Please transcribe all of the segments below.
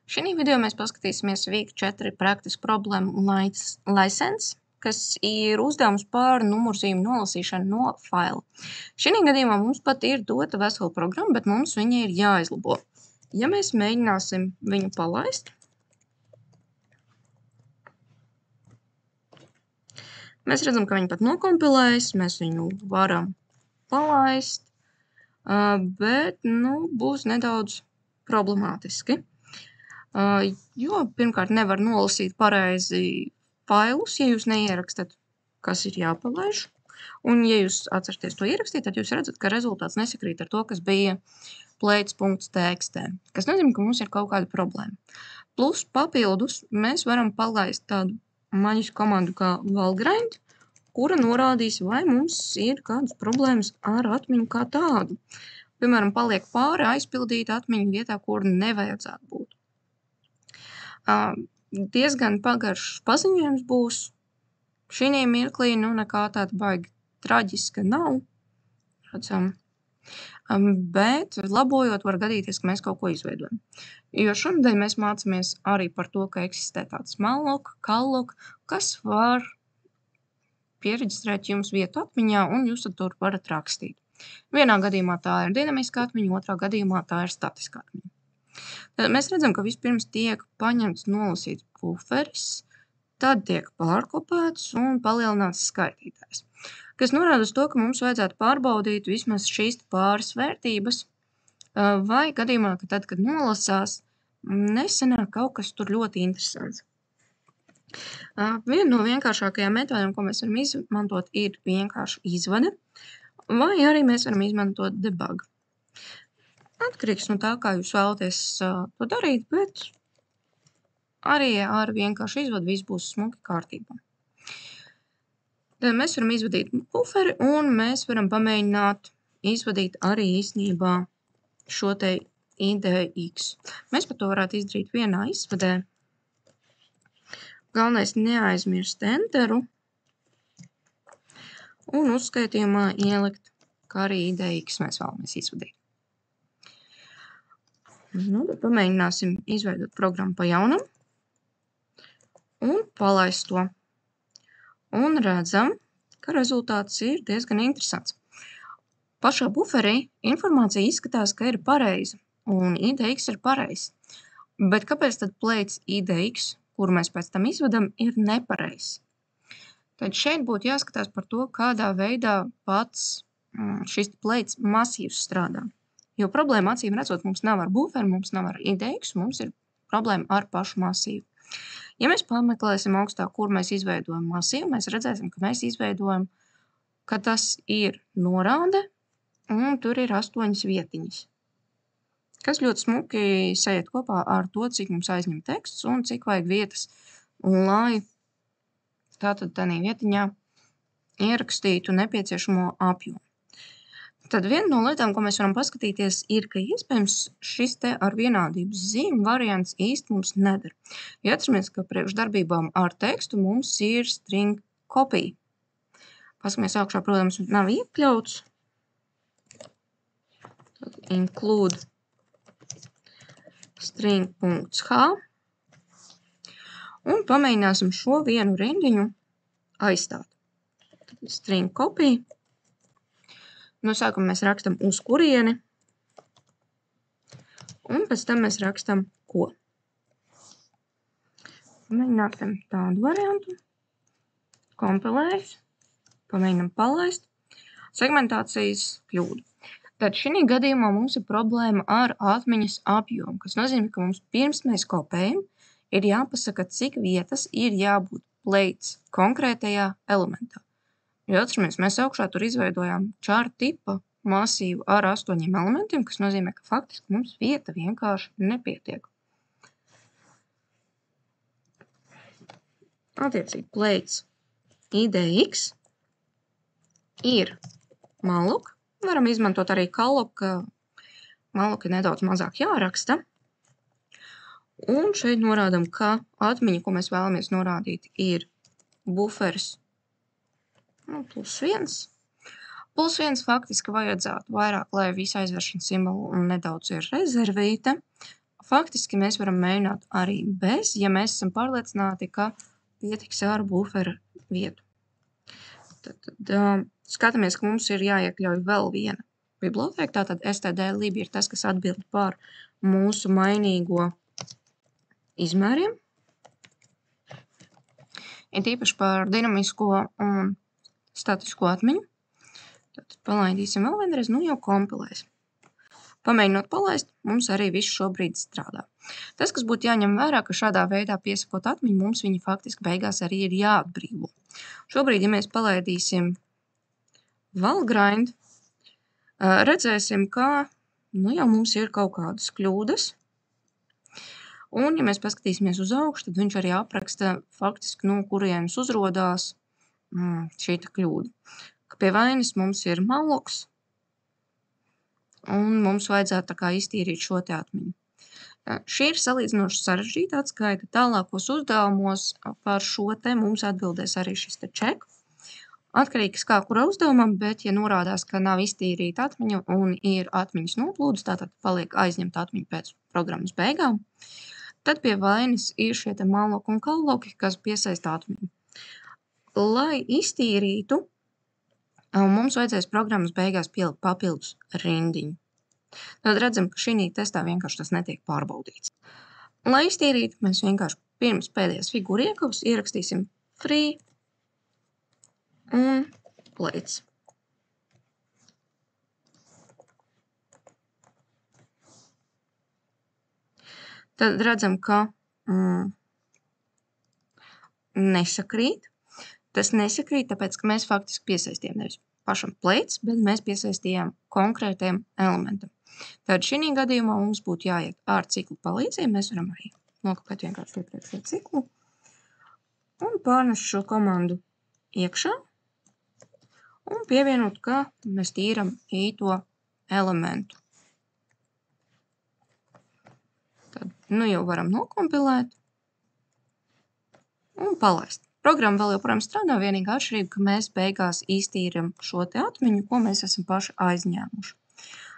Šī video mēs paskatīsimies week 4 practice problem license, kas ir uzdevums par numurzīmu nolasīšanu no faila. Šī gadījumā mums pat ir dota vesela programma, bet mums viņa ir jāizlabo. Ja mēs mēģināsim viņu palaist, mēs redzam, ka viņa pat nokompilējas, mēs viņu varam palaist, bet būs nedaudz problemātiski. Jo pirmkārt nevar nolasīt pareizi failus, ja jūs neierakstat, kas ir jāpalaiž. Un ja jūs atceraties to ierakstīt, tad jūs redzat, ka rezultāts nesakrīt ar to, kas bija plates.txt, kas nozīmē, ka mums ir kaut kāda problēma. Plus papildus mēs varam palaist tādu maģisku komandu kā valgrind, kura norādīs, vai mums ir kādas problēmas ar atmiņu kā tādu. Piemēram, paliek pāri aizpildīta atmiņu vietā, kur nevajadzētu būt. Diezgan pagaršs paziņojums būs. Šī mirklī nekā tāda baigi traģiska nav. Redzam. Bet labojot var gadīties, ka mēs kaut ko izveidojam. Jo šonadēļ mēs mācāmies arī par to, ka eksistē tāds malloc, calloc, kas var pieregistrēt jums vietu atmiņā, un jūs tad tur varat rakstīt. Vienā gadījumā tā ir dinamiska atmiņa, otrā gadījumā tā ir statiska atmiņa. Tad mēs redzam, ka vispirms tiek paņemts nolasīts buferis, tad tiek pārkopēts un palielināts skaitītājs, kas norāda uz to, ka mums vajadzētu pārbaudīt vismaz šīs pāris vērtības, vai gadījumā, ka tad, kad nolasās, nesanāk kaut kas tur ļoti interesants. Viena no vienkāršākajām metodēm, ko mēs varam izmantot, ir vienkārši izvade, vai arī mēs varam izmantot debug. Atkarīgs no tā, kā jūs vēlaties to darīt, bet arī ar vienkāršu izvadu viss būs smuki kārtībā. Tad mēs varam izvadīt buferi un mēs varam pamēģināt izvadīt arī īstenībā šo te IDX. Mēs par to varētu izdarīt vienā izvadē. Galvenais neaizmirst enteru un uzskaitījumā ielikt, kā arī IDX mēs vēlamies izvadīt. Tad pamēģināsim izveidot programmu pa jaunam un palaist to. Un redzam, ka rezultāts ir diezgan interesants. Pašā buferī informācija izskatās, ka ir pareiza un IDX ir pareizs. Bet kāpēc tad plates IDX, kuru mēs pēc tam izvedam, ir nepareizs? Tad šeit būtu jāskatās par to, kādā veidā pats šis plates masīvs strādā. Jo problēma acīm redzot mums nav ar buferi, mums nav ar IDX, mums ir problēma ar pašu masīvu. Ja mēs pameklēsim augstāk, kur mēs izveidojam masīvu, mēs redzēsim, ka mēs izveidojam, ka tas ir norāde un tur ir 8 vietiņas. Kas ļoti smuki sajiet kopā ar to, cik mums aizņem teksts un cik vajag vietas, lai tātad tādā vietiņā ierakstītu nepieciešamo apjomu. Tad viena no lietām, ko mēs varam paskatīties, ir, ka iespējams šis te ar vienādības zīmi variants īsti mums nedara. Ja atceramies, ka priekš darbībām ar tekstu mums ir string copy. Paskamies augšā, protams, nav iekļauts. Tad include string.h un pamēģināsim šo vienu rindiņu aizstāt. Tad string copy. No sākuma mēs rakstam uz kurieni, un pēc tam mēs rakstam ko. Pamēģināsim tādu variantu. Kompilējis. Pamēģinam palaist. Segmentācijas kļūdu. Tad šī gadījumā mums ir problēma ar atmiņas apjomu, kas nozīmē, ka mums pirms mēs kopējam, ir jāpasaka, cik vietas ir jābūt plates konkrētajā elementā. Jo atceramies, mēs augšā tur izveidojām char tipa masīvu ar 8 elementiem, kas nozīmē, ka faktiski mums vieta vienkārši nepietiek. Attiecīgi plates IDX ir malloc. Varam izmantot arī calloc, ka malloc ir nedaudz mazāk jāraksta. Un šeit norādam, ka atmiņa, ko mēs vēlamies norādīt, ir buferis +1. +1 faktiski vajadzētu vairāk, lai visa aizvēršanas simbolu un nedaudz ir rezervīta. faktiski mēs varam mēģināt arī bez, ja mēs esam pārliecināti, ka pietiks ar buferu vietu. Tad skatāmies, ka mums ir jāiekļauj vēl viena biblioteka, tātad std.lib ir tas, kas atbild par mūsu mainīgo izmēriem. Ir tīpaši par dinamisko un statisko atmiņu. Tad palaidīsim vēl vienreiz, jau kompilēs. Pamēģinot palaist, mums arī viss šobrīd strādā. Tas, kas būtu jāņem vērā, ka šādā veidā piesakot atmiņu, mums viņa faktiski beigās arī ir jāatbrīvo. Šobrīd, ja mēs palaidīsim Valgrind, redzēsim, ka jau mums ir kaut kādas kļūdas. Un, ja mēs paskatīsimies uz augšu, tad viņš arī apraksta faktiski, no kurienes uzrodās šīta kļūda. Ka pie vainas mums ir mallocs, un mums vajadzētu tā kā iztīrīt šo te atmiņu. Šī ir salīdzinoši sarežģīta atskaita. Tālākos uzdevumos par šo te mums atbildēs arī šis te check. Atkarīgs kā kura uzdevumam, bet ja norādās, ka nav iztīrīta atmiņa un ir atmiņas noplūdes, tātad paliek aizņemta atmiņa pēc programmas beigām, tad pie vainas ir šie te malloc un calloc, kas piesaista atmiņu. Lai iztīrītu, mums vajadzēs programmas beigās pielikt papildus rindiņu. Tad redzam, ka šī testā vienkārši tas netiek pārbaudīts. Lai iztīrītu, mēs vienkārši pirms pēdējās figūra iekavas ierakstīsim free un plates. Tad redzam, ka nesakrīt. Tas nesakrīt, tāpēc, ka mēs faktiski piesaistījām nevis pašam plates, bet mēs piesaistījām konkrētiem elementam. Tad šī gadījumā mums būtu jāiet ar ciklu palīdzību. Mēs varam arī nokopēt vienkārši iepriekšējo ciklu un pārnest šo komandu iekšā un pievienot, ka mēs tīram īto elementu. Tad jau varam nokompilēt un palaist. Programma vēl joprojām strādā, vienīgā atšķirība, ka mēs beigās iztīram šo te atmiņu, ko mēs esam paši aizņēmuši.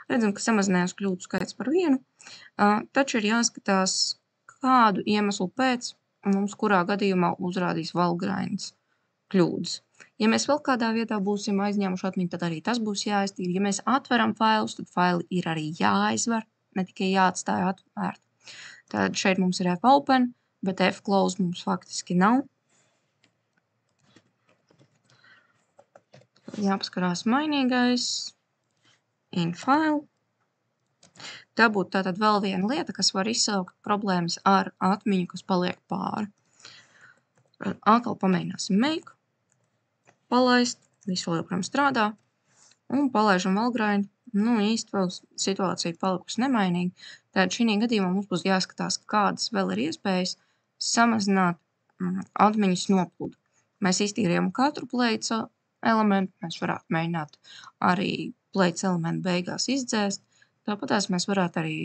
Redzam, ka samazinājās kļūdu skaits par 1, taču ir jāskatās, kādu iemeslu pēc mums kurā gadījumā uzrādīs Valgrinds kļūdas. Ja mēs vēl kādā vietā būsim aizņēmuši atmiņu, tad arī tas būs jāiztīra. Ja mēs atveram failus, tad faili ir arī jāizver, ne tikai jāatstāja atvērt. Tad šeit mums ir fopen, bet fclose mums faktiski nav. Jāpaskarās mainīgais, infile. Tā būtu tātad vēl viena lieta, kas var izsaukt problēmas ar atmiņu, kas paliek pāri. Atkal pamēģināsim make, palaist, viss vēl joprojām strādā, un palaižam Valgrind. Īsti vēl situācija palikusi nemainīga. Tātad šī gadījumā mums būs jāskatās, kādas vēl ir iespējas samazināt atmiņas noplūdu. Mēs iztīrījām katru plates elementu, mēs varētu mēģināt arī plates elementu beigās izdzēst. Tāpatās mēs varētu arī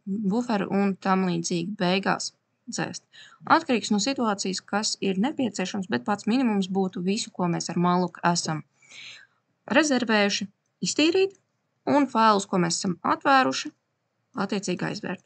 buferu un tam līdzīgi beigās dzēst. Atkarīgs no situācijas, kas ir nepieciešams, bet pats minimums būtu visu, ko mēs ar malloc esam rezervējuši, iztīrīt un failus, ko mēs esam atvēruši, attiecīgi aizvērt.